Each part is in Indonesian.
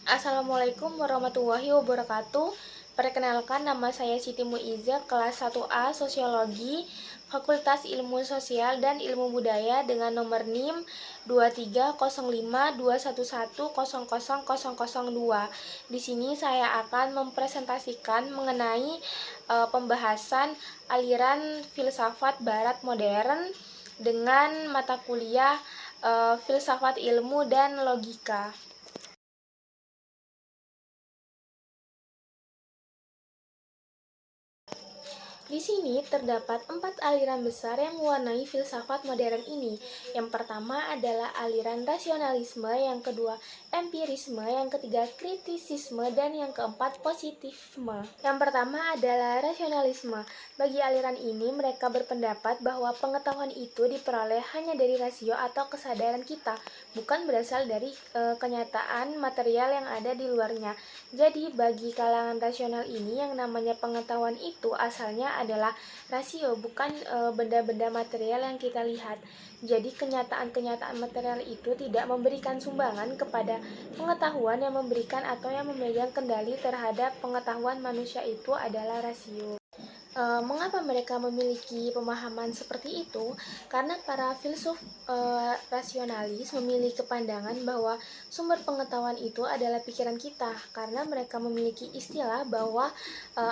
Assalamualaikum warahmatullahi wabarakatuh. Perkenalkan, nama saya Siti Muiza, kelas 1A Sosiologi, Fakultas Ilmu Sosial dan Ilmu Budaya dengan nomor NIM 230521100002. Di sini saya akan mempresentasikan mengenai pembahasan aliran filsafat barat modern dengan mata kuliah filsafat ilmu dan logika. Di sini terdapat 4 aliran besar yang mewarnai filsafat modern ini. Yang pertama adalah aliran rasionalisme, yang kedua empirisme, yang ketiga kritisisme, dan yang keempat positifisme. Yang pertama adalah rasionalisme. Bagi aliran ini, mereka berpendapat bahwa pengetahuan itu diperoleh hanya dari rasio atau kesadaran kita, bukan berasal dari kenyataan material yang ada di luarnya. Jadi, bagi kalangan rasional ini, yang namanya pengetahuan itu asalnya adalah rasio, bukan benda-benda material yang kita lihat. Jadi kenyataan-kenyataan material itu tidak memberikan sumbangan kepada pengetahuan. Yang memberikan atau yang memegang kendali terhadap pengetahuan manusia itu adalah rasio. Mengapa mereka memiliki pemahaman seperti itu? Karena para filsuf rasionalis memiliki pandangan bahwa sumber pengetahuan itu adalah pikiran kita, karena mereka memiliki istilah bahwa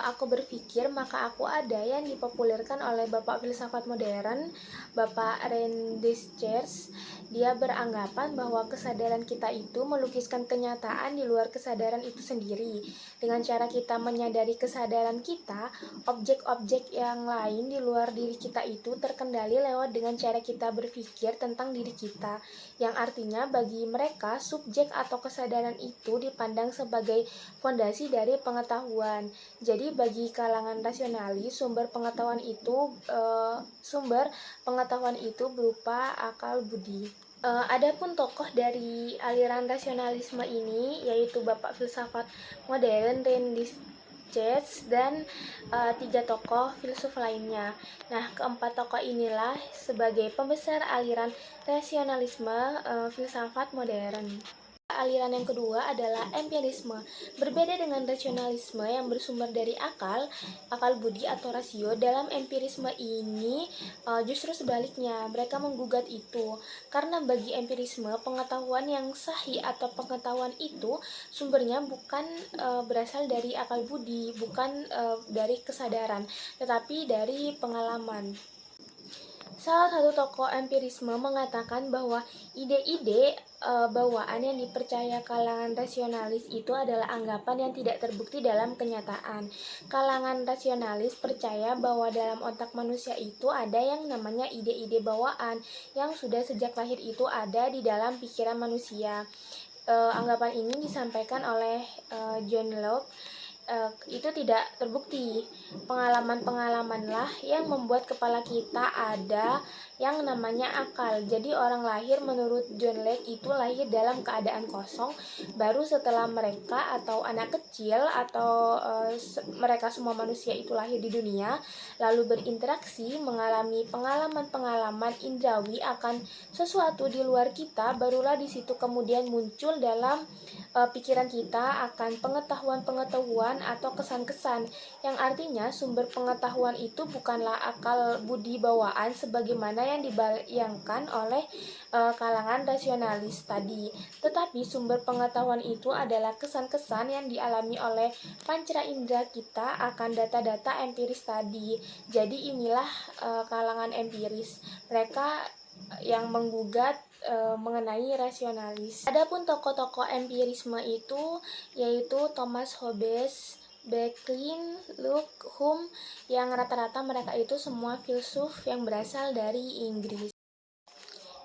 aku berpikir maka aku ada, yang dipopulerkan oleh bapak filsafat modern, Bapak René Descartes. Dia beranggapan bahwa kesadaran kita itu melukiskan kenyataan di luar kesadaran itu sendiri. Dengan cara kita menyadari kesadaran kita, objek-objek yang lain di luar diri kita itu terkendali lewat dengan cara kita berpikir tentang diri kita, yang artinya bagi mereka subjek atau kesadaran itu dipandang sebagai fondasi dari pengetahuan. Jadi bagi kalangan rasionalis, sumber pengetahuan itu berupa akal budi. Adapun tokoh dari aliran rasionalisme ini yaitu bapak filsafat modern René Descartes dan 3 tokoh filsuf lainnya. Nah, keempat tokoh inilah sebagai pembesar aliran rasionalisme filsafat modern. Aliran yang kedua adalah empirisme. Berbeda dengan rasionalisme yang bersumber dari akal budi atau rasio, dalam empirisme ini justru sebaliknya, mereka menggugat itu. Karena bagi empirisme, pengetahuan yang sahih atau pengetahuan itu sumbernya bukan berasal dari akal budi, bukan dari kesadaran, tetapi dari pengalaman. Salah satu tokoh empirisme mengatakan bahwa ide-ide bawaan yang dipercaya kalangan rasionalis itu adalah anggapan yang tidak terbukti dalam kenyataan. Kalangan rasionalis percaya bahwa dalam otak manusia itu ada yang namanya ide-ide bawaan yang sudah sejak lahir itu ada di dalam pikiran manusia. Anggapan ini disampaikan oleh John Locke. Itu tidak terbukti. Pengalaman-pengalamanlah yang membuat kepala kita ada yang namanya akal. Jadi orang lahir menurut John Locke itu lahir dalam keadaan kosong, baru setelah mereka atau anak kecil atau mereka semua manusia itu lahir di dunia, lalu berinteraksi, mengalami pengalaman-pengalaman indrawi akan sesuatu di luar kita, barulah di situ kemudian muncul dalam pikiran kita akan pengetahuan-pengetahuan atau kesan-kesan, yang artinya sumber pengetahuan itu bukanlah akal budi bawaan sebagaimana yang dibayangkan oleh kalangan rasionalis tadi, tetapi sumber pengetahuan itu adalah kesan-kesan yang dialami oleh panca indera kita akan data-data empiris tadi. Jadi inilah kalangan empiris, mereka yang menggugat mengenai rasionalis. Adapun tokoh-tokoh empirisme itu yaitu Thomas Hobbes, Berkeley, Locke, Hume, yang rata-rata mereka itu semua filsuf yang berasal dari Inggris.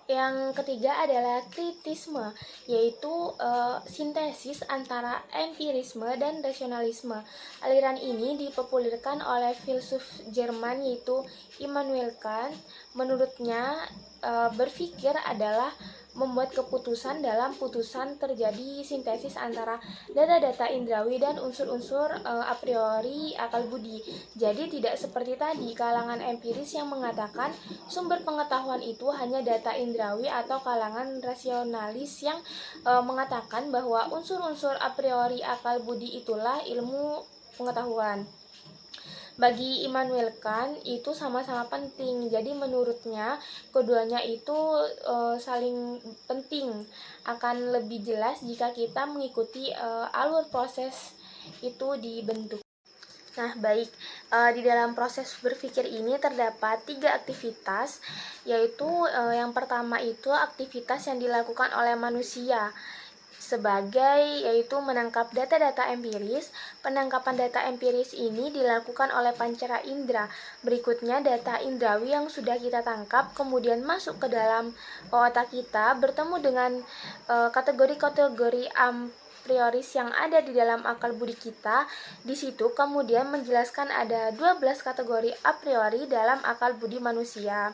Yang ketiga adalah kritisme, yaitu sintesis antara empirisme dan rasionalisme. Aliran ini dipopulerkan oleh filsuf Jerman yaitu Immanuel Kant. Menurutnya, berpikir adalah membuat keputusan. Dalam putusan terjadi sintesis antara data-data indrawi dan unsur-unsur a priori akal budi. Jadi tidak seperti tadi kalangan empiris yang mengatakan sumber pengetahuan itu hanya data indrawi, atau kalangan rasionalis yang mengatakan bahwa unsur-unsur a priori akal budi itulah ilmu pengetahuan. Bagi Immanuel Kant itu sama-sama penting. Jadi menurutnya keduanya itu saling penting. Akan lebih jelas jika kita mengikuti alur proses itu dibentuk. Nah, baik, di dalam proses berpikir ini terdapat 3 aktivitas, yaitu yang pertama itu aktivitas yang dilakukan oleh manusia, yaitu menangkap data-data empiris. Penangkapan data empiris ini dilakukan oleh pancara indera. Berikutnya data indrawi yang sudah kita tangkap kemudian masuk ke dalam otak kita, bertemu dengan kategori-kategori a prioris yang ada di dalam akal budi kita. Di situ kemudian menjelaskan ada 12 kategori a priori dalam akal budi manusia.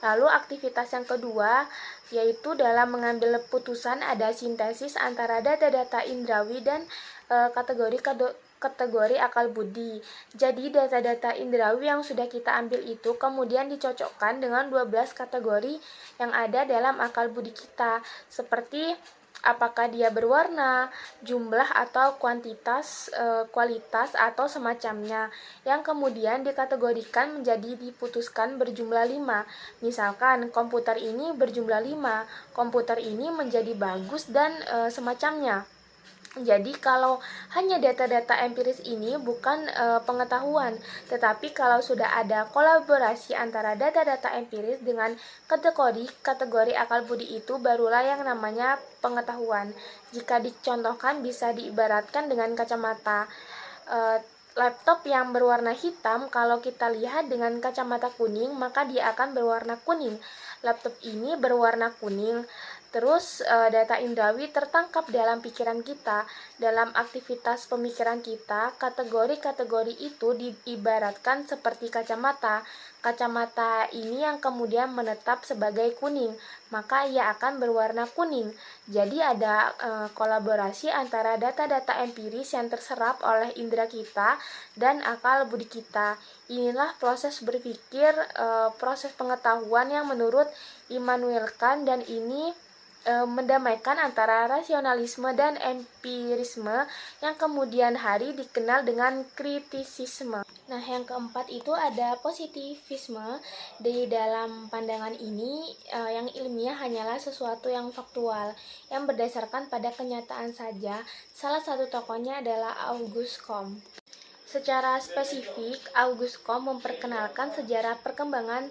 Lalu aktivitas yang kedua yaitu dalam mengambil putusan ada sintesis antara data-data indrawi dan kategori akal budi. Jadi data-data indrawi yang sudah kita ambil itu kemudian dicocokkan dengan 12 kategori yang ada dalam akal budi kita, seperti apakah dia berwarna, jumlah atau kuantitas, kualitas atau semacamnya, yang kemudian dikategorikan menjadi diputuskan berjumlah 5. Misalkan komputer ini berjumlah 5, komputer ini menjadi bagus dan semacamnya. Jadi kalau hanya data-data empiris ini bukan pengetahuan, tetapi kalau sudah ada kolaborasi antara data-data empiris dengan kategori akal budi itu barulah yang namanya pengetahuan. Jika dicontohkan bisa diibaratkan dengan kacamata. Laptop yang berwarna hitam kalau kita lihat dengan kacamata kuning maka dia akan berwarna kuning. Laptop ini berwarna kuning. Terus data indrawi tertangkap dalam pikiran kita, dalam aktivitas pemikiran kita. Kategori-kategori itu diibaratkan seperti kacamata. Kacamata ini yang kemudian menetap sebagai kuning, maka ia akan berwarna kuning. Jadi ada kolaborasi antara data-data empiris yang terserap oleh indera kita dan akal budi kita. Inilah proses berpikir, proses pengetahuan yang menurut Immanuel Kant, dan ini mendamaikan antara rasionalisme dan empirisme yang kemudian hari dikenal dengan kritisisme. Nah, yang keempat itu ada positivisme. Di dalam pandangan ini yang ilmiah hanyalah sesuatu yang faktual, yang berdasarkan pada kenyataan saja. Salah satu tokohnya adalah Auguste Comte. Secara spesifik, Auguste Comte memperkenalkan sejarah perkembangan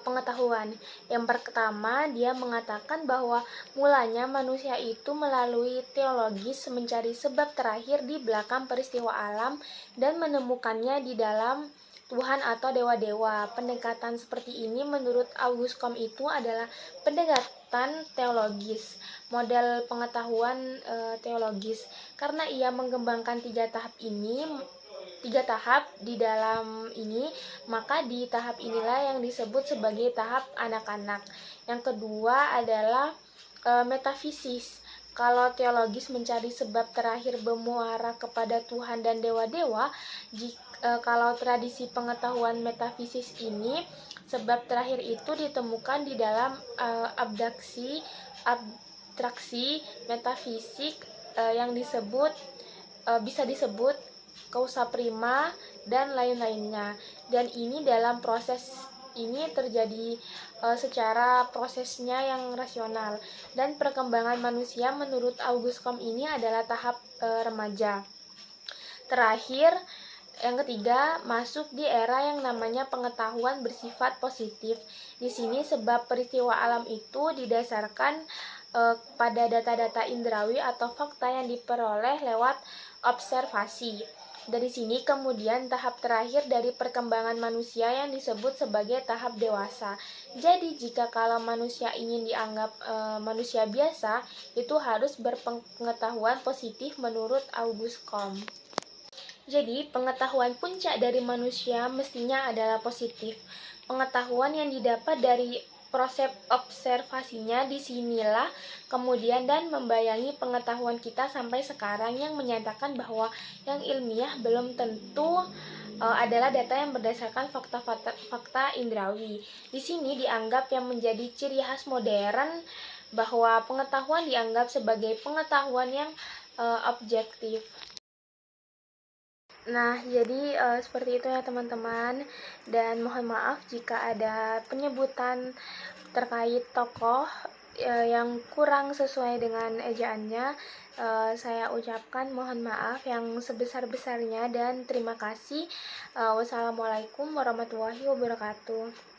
pengetahuan. Yang pertama, dia mengatakan bahwa mulanya manusia itu melalui teologis mencari sebab terakhir di belakang peristiwa alam dan menemukannya di dalam Tuhan atau dewa-dewa. Pendekatan seperti ini menurut Auguste Comte itu adalah pendekatan teologis, model pengetahuan teologis, karena ia mengembangkan tiga tahap di dalam ini, maka di tahap inilah yang disebut sebagai tahap anak-anak. Yang kedua adalah metafisis. Kalau teologis mencari sebab terakhir bermuara kepada Tuhan dan dewa-dewa, kalau tradisi pengetahuan metafisis ini, sebab terakhir itu ditemukan di dalam abstraksi metafisik yang bisa disebut causa prima dan lain-lainnya. Dan ini dalam proses ini terjadi secara prosesnya yang rasional. Dan perkembangan manusia menurut Auguste Comte ini adalah tahap remaja. Terakhir, yang ketiga, masuk di era yang namanya pengetahuan bersifat positif. Di sini sebab peristiwa alam itu didasarkan pada data-data indrawi atau fakta yang diperoleh lewat observasi. Dari sini kemudian tahap terakhir dari perkembangan manusia yang disebut sebagai tahap dewasa. Jadi jika kalau manusia ingin dianggap manusia biasa, itu harus berpengetahuan positif menurut Auguste Comte. Jadi pengetahuan puncak dari manusia mestinya adalah positif. Pengetahuan yang didapat dari proses observasinya disinilah kemudian dan membayangi pengetahuan kita sampai sekarang yang menyatakan bahwa yang ilmiah belum tentu adalah data yang berdasarkan fakta indrawi. Di sini dianggap yang menjadi ciri khas modern bahwa pengetahuan dianggap sebagai pengetahuan yang objektif. Nah, jadi seperti itu ya teman-teman, dan mohon maaf jika ada penyebutan terkait tokoh yang kurang sesuai dengan ejaannya. Saya ucapkan mohon maaf yang sebesar-besarnya dan terima kasih. Wassalamualaikum warahmatullahi wabarakatuh.